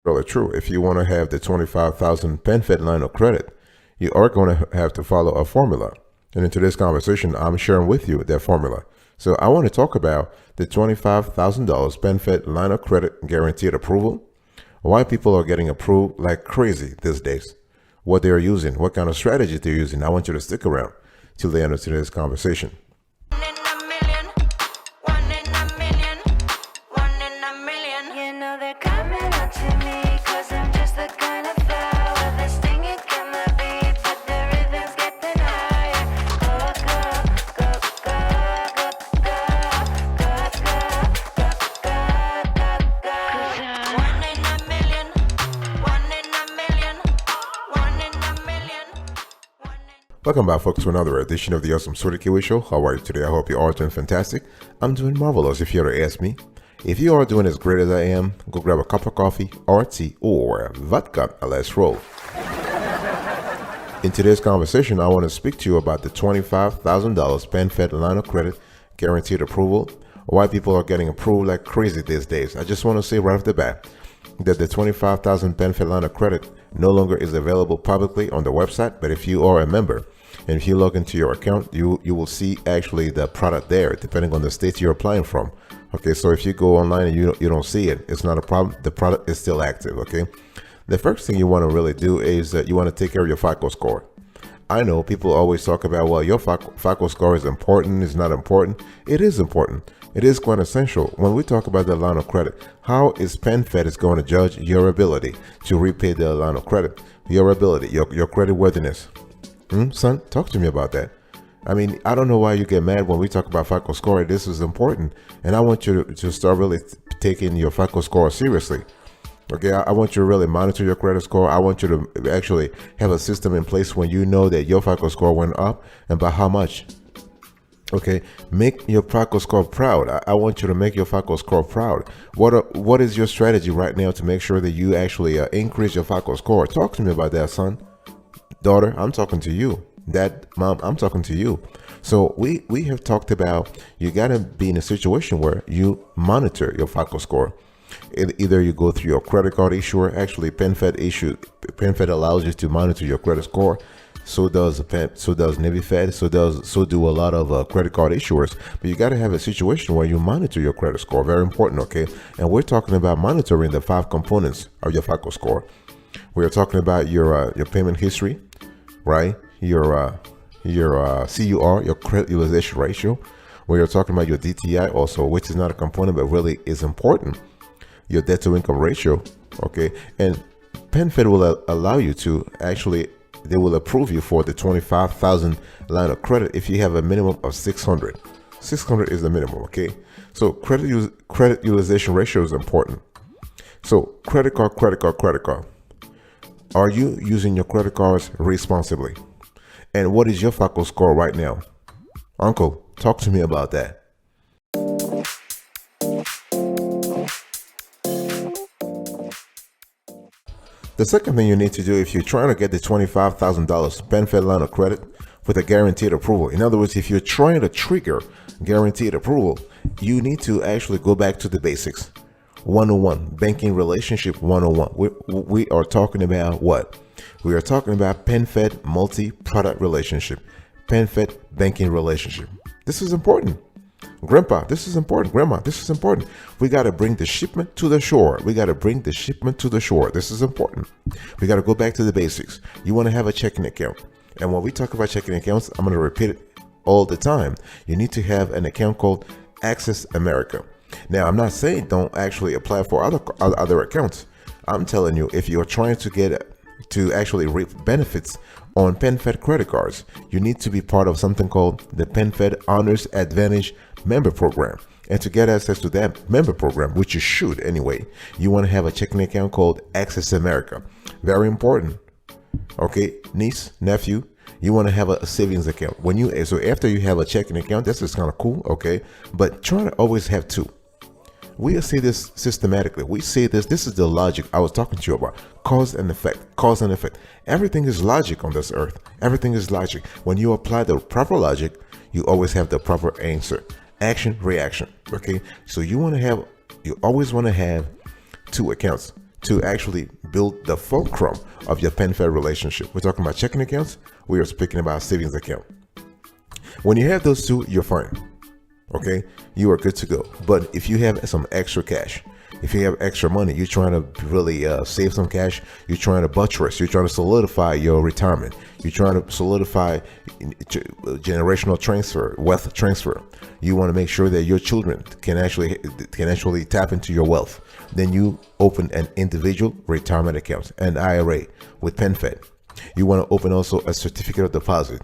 Really true. If you want to have the 25,000 PenFed line of credit, you are going to have to follow a formula. And in today's conversation, I'm sharing with you that formula. So I want to talk about the $25,000 PenFed line of credit guaranteed approval, why people are getting approved like crazy these days, what they're using, what kind of strategy they're using. I want you to stick around till the end of today's conversation. Welcome back, folks, to another edition of the Awesome Sorty Kiwi Show. How are you today? I hope you are doing fantastic. I'm doing marvelous, if you were to ask me. If you are doing as great as I am, go grab a cup of coffee or tea or vodka and let's roll. In today's conversation, I want to speak to you about the $25,000 PenFed line of credit guaranteed approval, why people are getting approved like crazy these days. I just want to say right off the bat that the 25,000 PenFed line of credit no longer is available publicly on the website, but if you are a member and if you log into your account, you will see actually the product there, depending on the state you're applying from. Okay, so if you go online and you don't see it, it's not a problem. The product is still active. Okay, the first thing you want to really do is that you want to take care of your FICO score. I know people always talk about, well, your FICO score is important, it's not important. It is important. It is quite essential. When we talk about the line of credit, how is PenFed is going to judge your ability to repay the line of credit, your ability, your credit worthiness? Son, talk to me about that. I mean, I don't know why you get mad when we talk about FICO score. This is important. And I want you to start really taking your FICO score seriously. Okay, I want you to really monitor your credit score. I want you to actually have a system in place when you know that your FICO score went up and by how much. Okay, make your FICO score proud. I want you to make your FICO score proud. What is your strategy right now to make sure that you actually increase your FICO score? Talk to me about that, son. Daughter, I'm talking to you. Dad, mom, I'm talking to you. So we have talked about you got to be in a situation where you monitor your FICO score. Either you go through your credit card issuer. Actually, PenFed allows you to monitor your credit score. So does Navy Fed. So do a lot of credit card issuers. But you got to have a situation where you monitor your credit score. Very important, okay? And we're talking about monitoring the 5 components of your FICO score. We are talking about your payment history, right? Your CUR, your credit utilization ratio. We are talking about your DTI also, which is not a component but really is important. Your debt to income ratio, okay? And PenFed will allow you to actually, they will approve you for the 25,000 line of credit if you have a minimum of 600. 600 is the minimum, okay? So credit utilization ratio is important. So credit card. Are you using your credit cards responsibly? And what is your FICO score right now? Uncle, talk to me about that. The second thing you need to do if you're trying to get the $25,000 PenFed line of credit with a guaranteed approval, in other words, if you're trying to trigger guaranteed approval, you need to actually go back to the basics. 101, banking relationship 101. We are talking about what? We are talking about PenFed multi-product relationship, PenFed banking relationship. This is important. Grandpa, this is important. Grandma, this is important. We got to bring the shipment to the shore. This is important. We got to go back to the basics. You want to have a checking account. And when we talk about checking accounts, I'm going to repeat it all the time. You need to have an account called Access America. Now, I'm not saying don't actually apply for other accounts. I'm telling you, if you're trying to get to actually reap benefits on PenFed credit cards, you need to be part of something called the PenFed Honors Advantage member program. And to get access to that member program, which you should anyway, you want to have a checking account called Access America. Very important. Okay, niece, nephew, you want to have a savings account. So after you have a checking account, that's just kind of cool, okay? But try to always have 2. We say this systematically. We say this is the logic I was talking to you about. Cause and effect. Everything is logic on this earth. Everything is logic. When you apply the proper logic, you always have the proper answer. Action, reaction. Okay. So you always want to have 2 accounts. to actually build the fulcrum of your PenFed relationship. We're talking about checking accounts. We are speaking about savings account. When you have those two, you're fine. Okay, you are good to go. But if you have some extra cash, if you have extra money, you're trying to really save some cash, you're trying to buttress, you're trying to solidify your retirement, you're trying to solidify generational transfer, wealth transfer. You want to make sure that your children can actually tap into your wealth. Then you open an individual retirement account, an IRA with PenFed. You want to open also a certificate of deposit,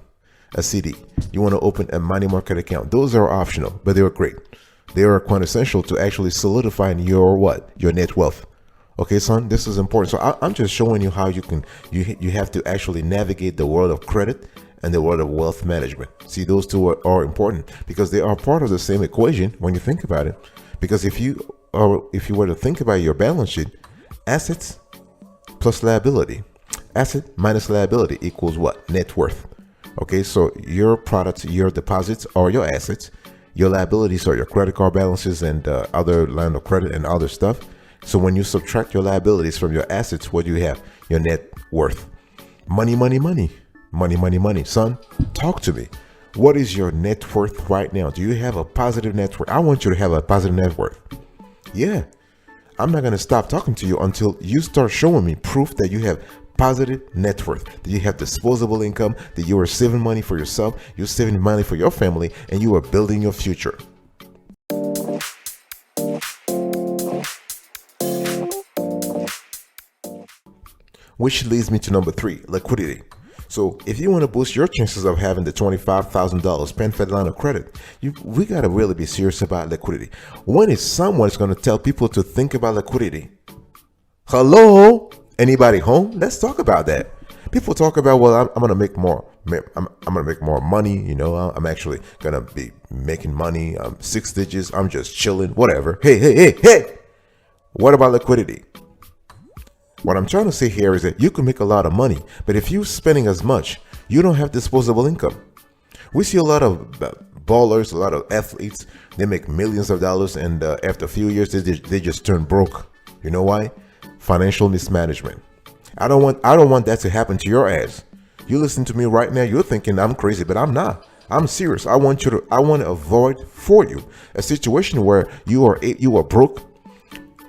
a CD. You want to open a money market account. Those are optional, but they are great. They are quintessential to actually solidifying your your net wealth. Okay, son, this is important. So I'm just showing you how you have to actually navigate the world of credit and the world of wealth management. See, those two are important because they are part of the same equation when you think about it. Because if you were to think about your balance sheet, assets plus liability, asset minus liability equals what? Net worth. Okay, so your products, your deposits are your assets. Your liabilities are your credit card balances and other line of credit and other stuff. So when you subtract your liabilities from your assets, what do you have? Your net worth. Money, money, money. Money, money, money. Son, talk to me. What is your net worth right now? Do you have a positive net worth? I want you to have a positive net worth. Yeah. I'm not going to stop talking to you until you start showing me proof that you have positive net worth, that you have disposable income, that you are saving money for yourself, you're saving money for your family, and you are building your future. Which leads me to number 3, liquidity. So if you want to boost your chances of having the $25,000 PenFed line of credit, we got to really be serious about liquidity. When is someone going to tell people to think about liquidity? Hello? Anybody home? Let's talk about that. People talk about, well, I'm going to make more. I'm going to make more money. You know, I'm actually going to be making money. 6 digits. I'm just chilling, whatever. Hey. What about liquidity? What I'm trying to say here is that you can make a lot of money, but if you're spending as much, you don't have disposable income. We see a lot of ballers, a lot of athletes, they make millions of dollars, and after a few years, they just turn broke. You know why? Financial mismanagement. I don't want that to happen to your ass. You listen to me right now, you're thinking I'm crazy, but I'm not. I'm serious. I want to avoid for you a situation where you are broke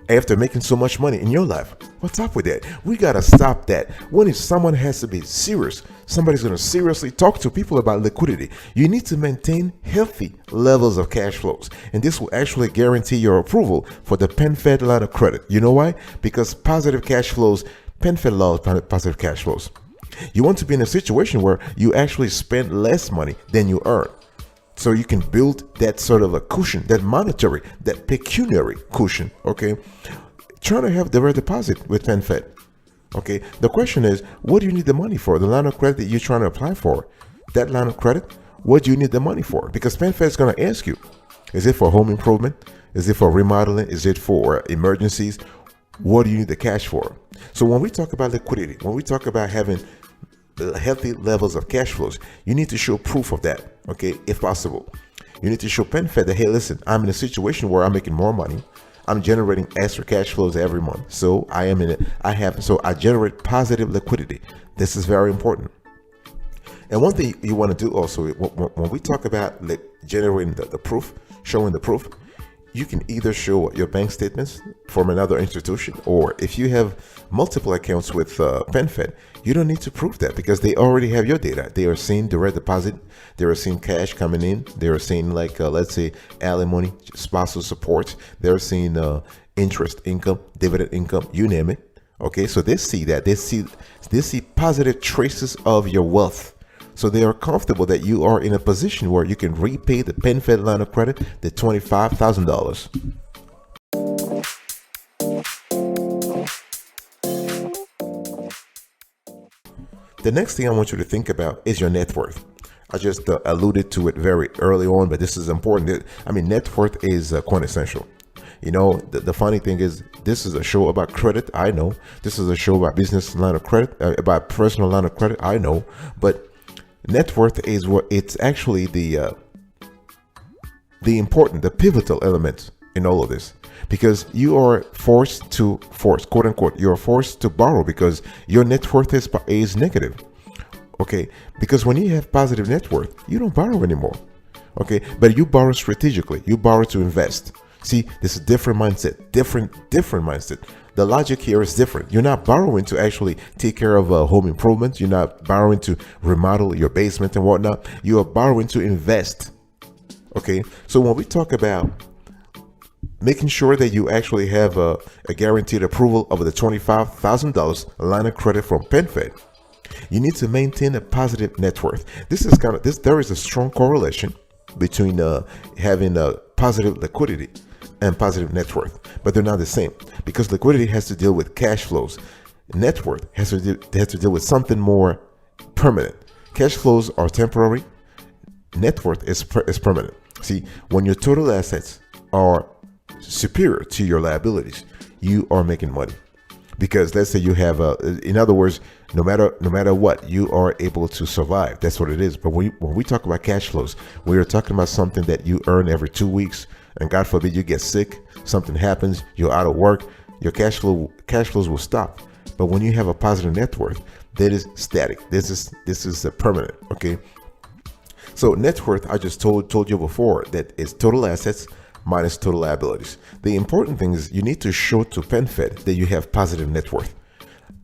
after making so much money in your life. What's up with that? We gotta stop that. When someone has to be serious, somebody's gonna seriously talk to people about liquidity. You need to maintain healthy levels of cash flows, and this will actually guarantee your approval for the PenFed line of credit. You know why? Because positive cash flows, PenFed allows positive cash flows. You want to be in a situation where you actually spend less money than you earn, so you can build that sort of a cushion, that monetary, that pecuniary cushion. Okay, trying to have direct deposit with PenFed. Okay, the question is, what do you need the money for? The line of credit that you're trying to apply for, that line of credit, what do you need the money for? Because PenFed is going to ask you, is it for home improvement? Is it for remodeling? Is it for emergencies? What do you need the cash for? So when we talk about liquidity, when we talk about having healthy levels of cash flows, you need to show proof of that. Okay, if possible, you need to show PenFed that, hey, listen, I'm in a situation where I'm making more money. I'm generating extra cash flows every month. So I generate positive liquidity. This is very important. And one thing you want to do also, when we talk about generating the proof, showing the proof, you can either show your bank statements from another institution, or if you have multiple accounts with PenFed, you don't need to prove that because they already have your data. They are seeing direct deposit, they are seeing cash coming in, they are seeing let's say alimony, spousal support, they're seeing interest income, dividend income, you name it. Okay, so they see that, they see positive traces of your wealth. So they are comfortable that you are in a position where you can repay the PenFed line of credit, the $25,000. The next thing I want you to think about is your net worth. I just alluded to it very early on, but this is important. I mean, net worth is quintessential. You know, the funny thing is, this is a show about credit. I know. This is a show about business line of credit, about personal line of credit. I know. But net worth is what it's actually the pivotal element in all of this, because you are quote unquote, you're forced to borrow because your net worth is negative. Okay, because when you have positive net worth, you don't borrow anymore. Okay, but you borrow strategically. You borrow to invest. See, this is a different mindset, different mindset. The logic here is different. You're not borrowing to actually take care of home improvements. You're not borrowing to remodel your basement and whatnot. You are borrowing to invest. Okay, so when we talk about making sure that you actually have a guaranteed approval of the $25,000 line of credit from PenFed, you need to maintain a positive net worth. There is a strong correlation between having a positive liquidity and positive net worth, but they're not the same, because liquidity has to deal with cash flows. Net worth has to deal with something more permanent. Cash flows are temporary. Net worth is permanent. See, when your total assets are superior to your liabilities, you are making money. Because let's say you have in other words, no matter what, you are able to survive. That's what it is. But when we talk about cash flows, we are talking about something that you earn every 2 weeks, and God forbid you get sick, something happens, you're out of work, your cash flows will stop. But when you have a positive net worth, that is static. This is a permanent. Okay. So net worth, I just told you before, that is total assets minus total liabilities. The important thing is you need to show to PenFed that you have positive net worth.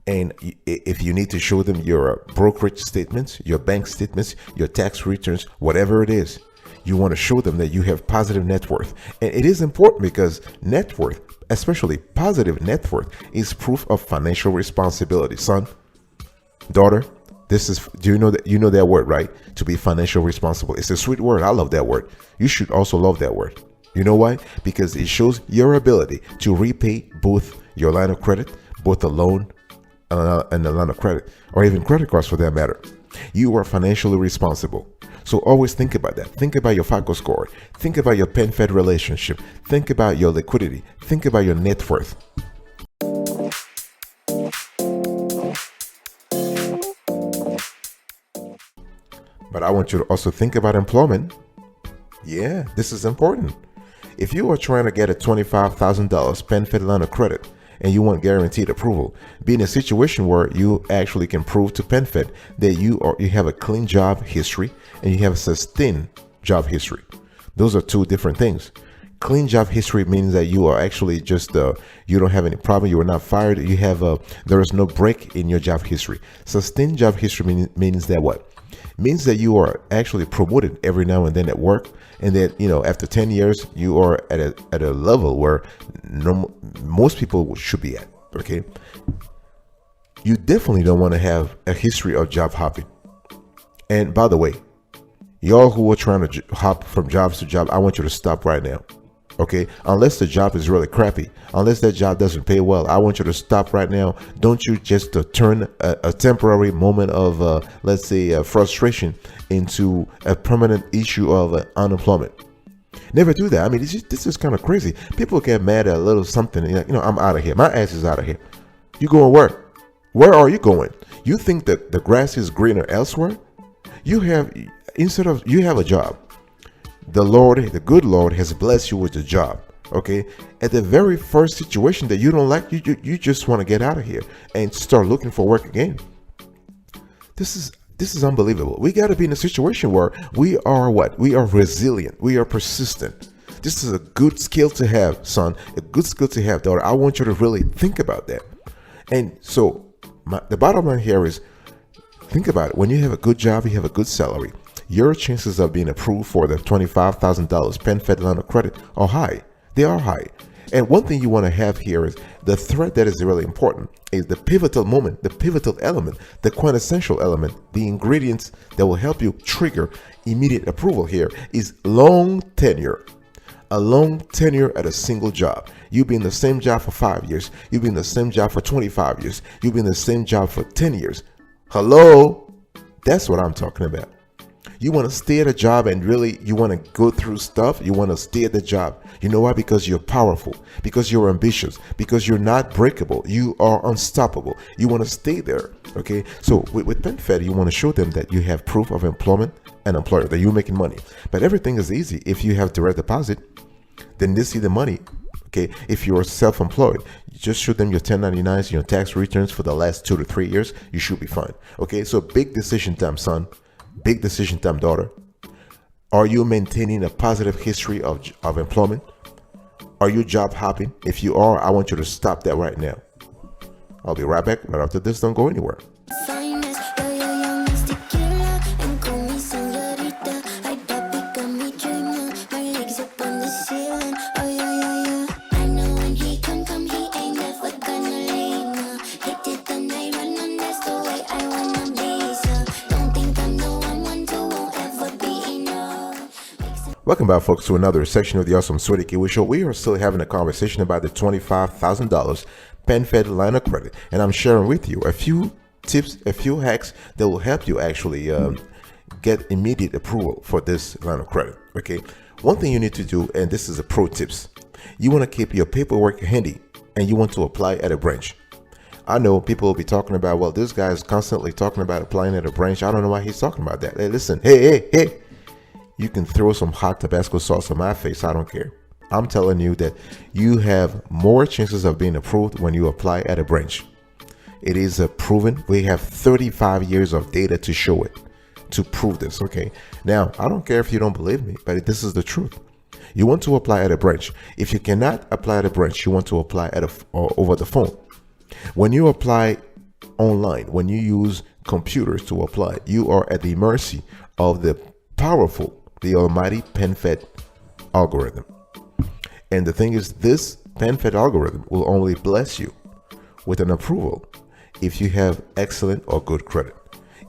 And if you need to show them your brokerage statements, your bank statements, your tax returns, whatever it is, you want to show them that you have positive net worth. And it is important because net worth, especially positive net worth, is proof of financial responsibility. Son, daughter, do you know that word, right? To be financially responsible. It's a sweet word. I love that word. You should also love that word. You know why? Because it shows your ability to repay both your line of credit, both the loan and the line of credit, or even credit cards for that matter. You are financially responsible. So always think about that. Think about your FICO score. Think about your PenFed relationship. Think about your liquidity. Think about your net worth. But I want you to also think about employment. Yeah, this is important. If you are trying to get a $25,000 PenFed line of credit and you want guaranteed approval, be in a situation where you actually can prove to PenFed that you have a clean job history and you have a sustained job history. Those are two different things. Clean job history means that you are actually just you don't have any problem. You were not fired. There is no break in your job history. Sustained job history means that what? Means that you are actually promoted every now and then at work, and that after 10 years you are at a level where most people should be at. Okay, you definitely don't want to have a history of job hopping. And by the way, y'all who are trying to hop from jobs to job, I want you to stop right now. Okay, unless the job is really crappy, unless that job doesn't pay well, I want you to stop right now. Don't you just turn a temporary moment of let's say frustration into a permanent issue of unemployment. Never do that. I mean, this is kind of crazy. People get mad at a little something. I'm out of here. My ass is out of here. You going where? Where are you going? You think that the grass is greener elsewhere? You have a job. The good Lord has blessed you with a job. Okay, at the very first situation that you don't like, you just want to get out of here and start looking for work again. This is unbelievable. We got to be in a situation where we are resilient. We are persistent. This is a good skill to have, son. A good skill to have, daughter. I want you to really think about that. And so the bottom line here is, think about it. When you have a good job, you have a good salary, your chances of being approved for the $25,000 PenFed line of credit are high. They are high. And one thing you want to have here is the thread that is really important is the pivotal moment, the pivotal element, the quintessential element, the ingredients that will help you trigger immediate approval here is long tenure. A long tenure at a single job. You've been in the same job for 5 years. You've been in the same job for 25 years. You've been in the same job for 10 years. Hello? That's what I'm talking about. You want to stay at a job and really you want to go through stuff. You want to stay at the job. You know why? Because you're powerful, because you're ambitious, because you're not breakable. You are unstoppable. You want to stay there. Okay. So with PenFed, you want to show them that you have proof of employment and employer, that you're making money. But everything is easy if you have direct deposit. Then they see the money. Okay, if you're self-employed, you just show them your 1099s and your tax returns for the last 2 to 3 years. You should be fine. Okay, so big decision time, son. Big decision time, daughter. Are you maintaining a positive history of employment? Are you job hopping? If you are, I want you to stop that right now. I'll be right back right after this. Don't go anywhere. Welcome back, folks, to another section of the Awesome Sweaty Kiwi Show. We are still having a conversation about the $25,000 PenFed line of credit, and I'm sharing with you a few tips, a few hacks that will help you actually get immediate approval for this line of credit. Okay, one thing you need to do, and this is a pro tips, you want to keep your paperwork handy, and you want to apply at a branch. I know people will be talking about, well, this guy is constantly talking about applying at a branch. I don't know why he's talking about that. Hey, listen, hey. You can throw some hot Tabasco sauce on my face. I don't care. I'm telling you that you have more chances of being approved when you apply at a branch. It is proven. We have 35 years of data to show it, to prove this. Okay. Now, I don't care if you don't believe me, but this is the truth. You want to apply at a branch. If you cannot apply at a branch, you want to apply at over the phone. When you apply online, when you use computers to apply, you are at the mercy of the powerful, the almighty PenFed algorithm. And the thing is, this PenFed algorithm will only bless you with an approval if you have excellent or good credit.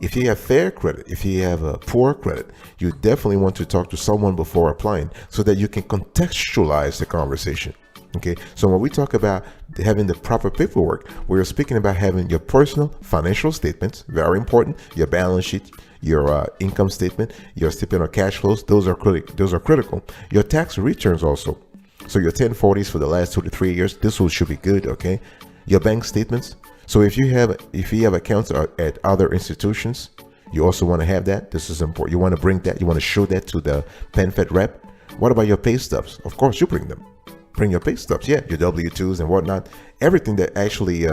If you have fair credit, if you have a poor credit, you definitely want to talk to someone before applying so that you can contextualize the conversation. Okay, so when we talk about having the proper paperwork, we're speaking about having your personal financial statements, very important, your balance sheet, your income statement, your statement of cash flows, those are critical. Your tax returns also. So your 1040s for the last 2 to 3 years, this should be good, okay? Your bank statements. So if you have accounts at other institutions, you also want to have that. This is important. You want to bring that, you want to show that to the PenFed rep. What about your pay stubs? Of course, you bring them. Bring your pay stubs, yeah, your W-2s and whatnot. Everything that actually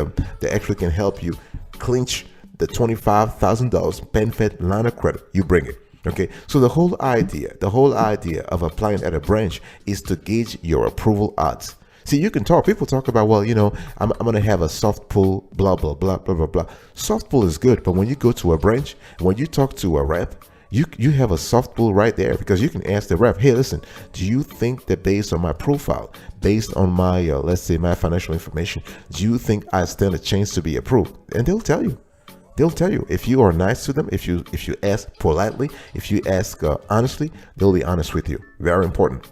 can help you clinch the $25,000 PenFed line of credit, you bring it. Okay, so the whole idea of applying at a branch is to gauge your approval odds. See, you can talk. People talk about, well, I'm going to have a soft pull, blah, blah, blah, blah, blah, blah. Soft pull is good, but when you go to a branch, when you talk to a rep, you have a soft pull right there, because you can ask the rep, hey, listen, do you think that based on my profile, based on my, let's say, my financial information, do you think I stand a chance to be approved? And they'll tell you. They'll tell you. If you are nice to them, if you ask politely, if you ask honestly, they'll be honest with you. Very important.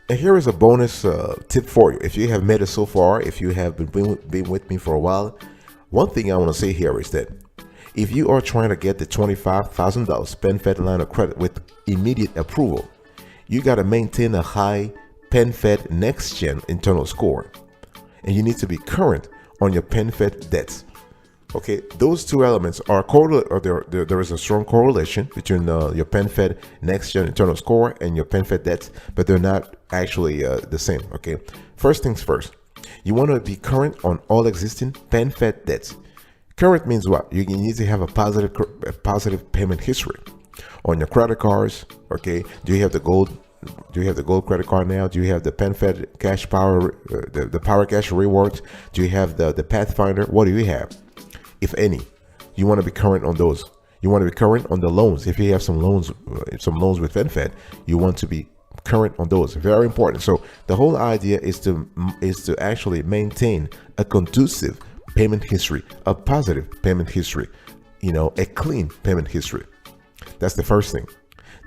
And here is a bonus tip for you. If you have made it so far, if you have been with me for a while, one thing I want to say here is that if you are trying to get the $25,000 PenFed line of credit with immediate approval, you got to maintain a high PenFed Next Gen internal score, and you need to be current on your PenFed debts. Okay, those two elements are there is a strong correlation between your PenFed Next Gen internal score and your PenFed debts, but they're not actually the same. Okay, first things first, you want to be current on all existing PenFed debts. Current means what? You need to have a positive payment history on your credit cards. Okay, do you have the gold? Do you have the gold credit card now? Do you have the PenFed Cash Power, the Power Cash Rewards? Do you have the Pathfinder? What do you have, if any? You want to be current on those. You want to be current on the loans. If you have some loans with PenFed, you want to be current on those. Very important. So the whole idea is to actually maintain a conducive payment history, a positive payment history, a clean payment history. That's the first thing.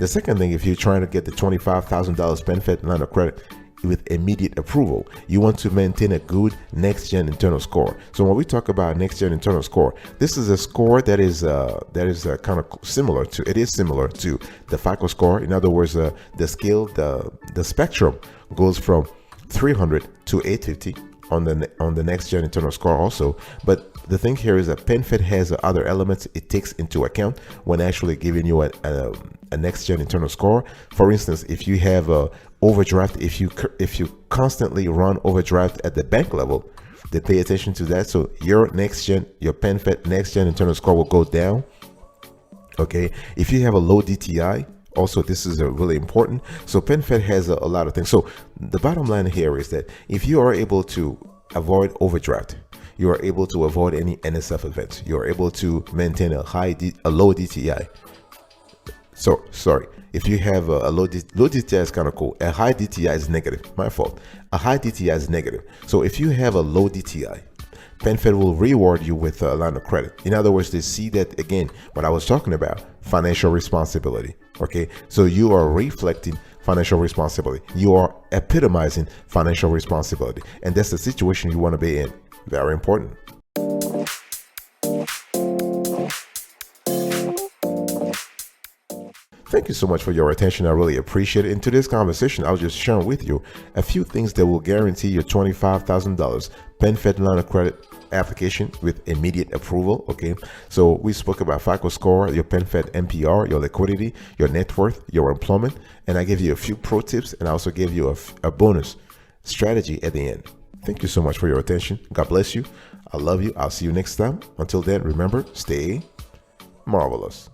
The second thing, if you're trying to get the $25,000 PenFed line of credit with immediate approval, you want to maintain a good Next Gen internal score. So when we talk about Next Gen internal score, this is a score that is kind of similar to the FICO score. In other words, the scale, the spectrum goes from 300 to 850. on the next gen internal score also. But the thing here is that PenFed has other elements it takes into account when actually giving you a next gen internal score. For instance, if you have a overdraft, if you constantly run overdraft at the bank level, they pay attention to that. So your PenFed next gen internal score will go down. Okay, if you have a low DTI, also this is really important. So PenFed has a lot of things. So the bottom line here is that if you are able to avoid overdraft, you are able to avoid any NSF events, you are able to maintain a low DTI. So sorry, if you have a low DTI is kind of cool. A high DTI is negative. My fault. A high DTI is negative. So if you have a low DTI, PenFed will reward you with a line of credit. In other words, they see that, again, what I was talking about, financial responsibility. Okay, so you are reflecting financial responsibility. You are epitomizing financial responsibility. And that's the situation you want to be in. Very important. Thank you so much for your attention. I really appreciate it. In today's conversation, I was just sharing with you a few things that will guarantee your $25,000 PenFed line of credit application with immediate approval. Okay, so we spoke about FICO score, your PenFed MPR, your liquidity, your net worth, your employment, and I gave you a few pro tips, and I also gave you a bonus strategy at the end. Thank you so much for your attention. God bless you. I love you. I'll see you next time. Until then, remember, stay marvelous.